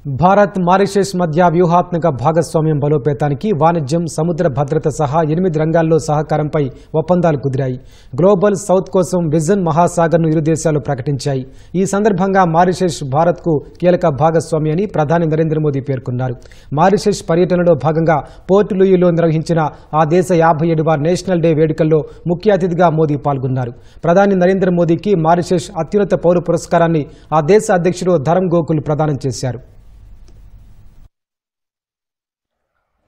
Bharat Mauritius మధ్య వ్యూహాత్మక భాగస్వామ్యం బలోపేతానికి వాణిజ్యం, సముద్ర భద్రత సహా 8 రంగాల్లో సహకారంపై ఒప్పందాలు కుదిరాయి. గ్లోబల్ సౌత్ కోసం విజన్ మహాసాగర్ను ఇరు దేశాలు ప్రకటించాయి. ఈ సందర్భంగా మారిషస్ భారత్కు కీలక భాగస్వామి అని ప్రధాని నరేంద్ర మోదీ పేర్కొన్నారు. మారిషస్ పర్యటనలో భాగంగా పోర్ట్ లూయిలో నిర్వహించిన ఆ దేశ 57వ నేషనల్ డే వేడుకల్లో ముఖ్య అతిథిగా మోదీ పాల్గొన్నారు. ప్రధాని నరేంద్ర మోదీకి మారిషస్ అత్యున్నత పౌర పురస్కారాన్ని ఆ దేశ అధ్యక్షుడు ధరమ్ గోకుల్ ప్రదానం చేశారు.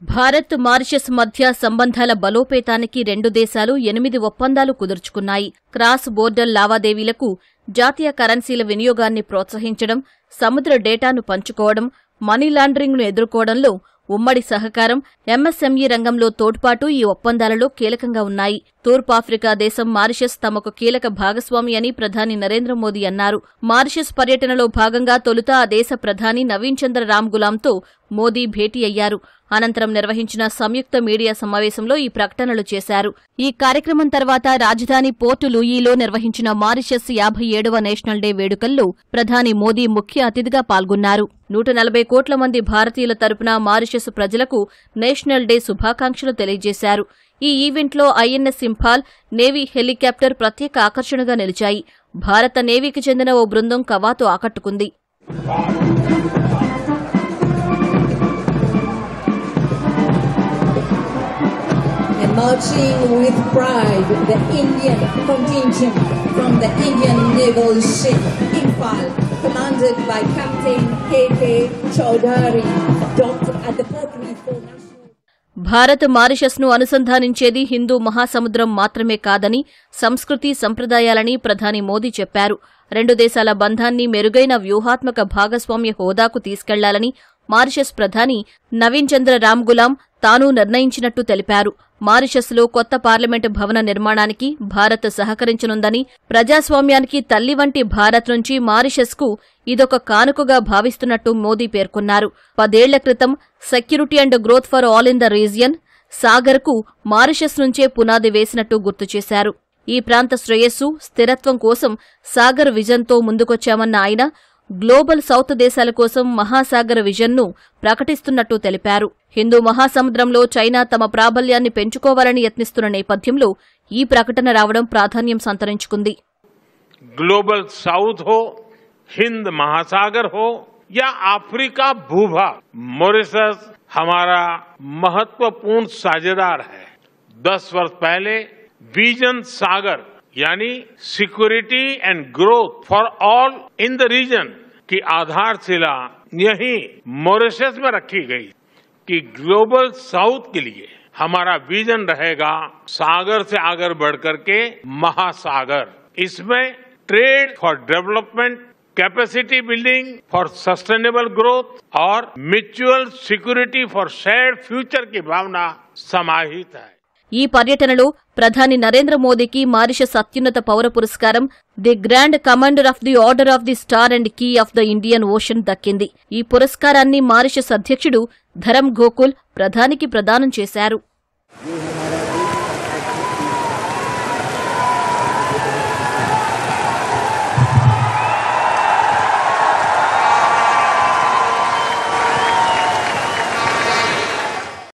భారత్ మారిషస్ మధ్య సంబంధాల బలోపేతానికి 2 దేశాలు 8 ఒప్పందాలు కుదుర్చుకున్నాయి. క్రాస్ బోర్డర్ లావాదేవీలకు, జాతీయ కరెన్సీల వినియోగాన్ని ప్రోత్సహించడం, సముద్ర డేటాను పంచుకోవడం, మనీ లాండరింగ్ను ఎదుర్కోవడంలో ఉమ్మడి సహకారం, ఎంఎస్ఎంఈ రంగంలో తోడ్పాటు ఈ ఒప్పందాలలో కీలకంగా ఉన్నాయి. తూర్పాఫ్రికా దేశం మారిషస్ తమకు కీలక భాగస్వామి అని ప్రధాని నరేంద్ర మోదీ అన్నారు. మారిషస్ పర్యటనలో భాగంగా తొలుత ఆ దేశ ప్రధాని నవీన్ చంద్ర రామ్ గులాంతో మోదీ భేటీ అయ్యారు. అనంతరం నిర్వహించిన సంయుక్త మీడియా సమావేశంలో ఈ ప్రకటనలు చేశారు. ఈ కార్యక్రమం తర్వాత రాజధాని పోర్టు లూయిలో నిర్వహించిన మారిషస్ 57వ నేషనల్ డే వేడుకల్లో ప్రధాని మోదీ ముఖ్య అతిథిగా పాల్గొన్నారు. 140 కోట్ల మంది భారతీయుల తరపున మారిషస్ ప్రజలకు నేషనల్ డే శుభాకాంక్షలు తెలియజేశారు. ఈ ఈవెంట్లో ఐఎన్ఎస్ ఇంఫాల్ నేవీ హెలికాప్టర్ ప్రత్యేక ఆకర్షణగా నిలిచాయి. భారత నేవీకి చెందిన ఓ బృందం కవాతు ఆకట్టుకుంది. Marching with pride, the Indian contingent from the Indian naval ship Imphal, commanded by Captain K.K. Chaudhary, docked at the Port Louis National. Bharat మారిషస్ను అనుసంధానించేది Hindu మహాసముద్రం మాత్రమే కాదని, సంస్కృతి సంప్రదాయాలని ప్రధాని మోదీ చెప్పారు. 2 దేశాల బంధాన్ని మెరుగైన వ్యూహాత్మక భాగస్వామ్య హోదాకు తీసుకెళ్లాలని మారిషస్ ప్రధాని నవీన్ చంద్ర రామ్ గులాం తాను నిర్ణయించినట్టు తెలిపారు. మారిషస్లో కొత్త పార్లమెంటు భవన నిర్మాణానికి భారత్ సహకరించనుందని, ప్రజాస్వామ్యానికి తల్లి వంటి భారత్ నుంచి మారిషస్కు ఇదొక కానుకగా భావిస్తున్నట్టు మోదీ పేర్కొన్నారు. 10 ఏళ్ల క్రితం security and growth for all in the region సాగర్కు మారిషస్ నుంచే పునాది వేసినట్టు గుర్తు చేశారు. ఈ ప్రాంత శ్రేయస్సు, స్థిరత్వం కోసం సాగర్ విజన్తో ముందుకొచ్చామన్న ఆయన గ్లోబల్ సౌత్ దేశాల కోసం మహాసాగర్ విజన్ను ప్రకటిస్తున్నట్టు తెలిపారు. హిందూ మహాసముద్రంలో చైనా తమ ప్రాబల్యాన్ని పెంచుకోవాలని యత్నిస్తున్న నేపథ్యంలో ఈ ప్రకటన రావడం ప్రాధాన్యం సంతరించుకుంది. గ్లోబల్ సౌత్ హో, హింద్ మహాసాగర్ హో या अफ्रीका भूभाग, मॉरिशस हमारा महत्वपूर्ण साझेदार है. 10 वर्ष पहले विजन सागर यानी security and growth for all in the region की आधारशिला यही मॉरिशस में रखी गई कि ग्लोबल साउथ के लिए हमारा विजन रहेगा सागर से आगे बढ़कर के महासागर. इसमें trade for development, capacity building for sustainable growth और mutual security for shared future की भावना समाहित है. ఈ పర్యటనలో ప్రధాని నరేంద్ర మోదీకి మారిషస్ అత్యున్నత పౌర పురస్కారం the grand commander of the order of the star and key of the Indian Ocean దక్కింది. ఈ పురస్కారాన్ని మారిషస్ అధ్యక్షుడు ధరమ్ గోకుల్ ప్రధానికి ప్రదానం చేశారు.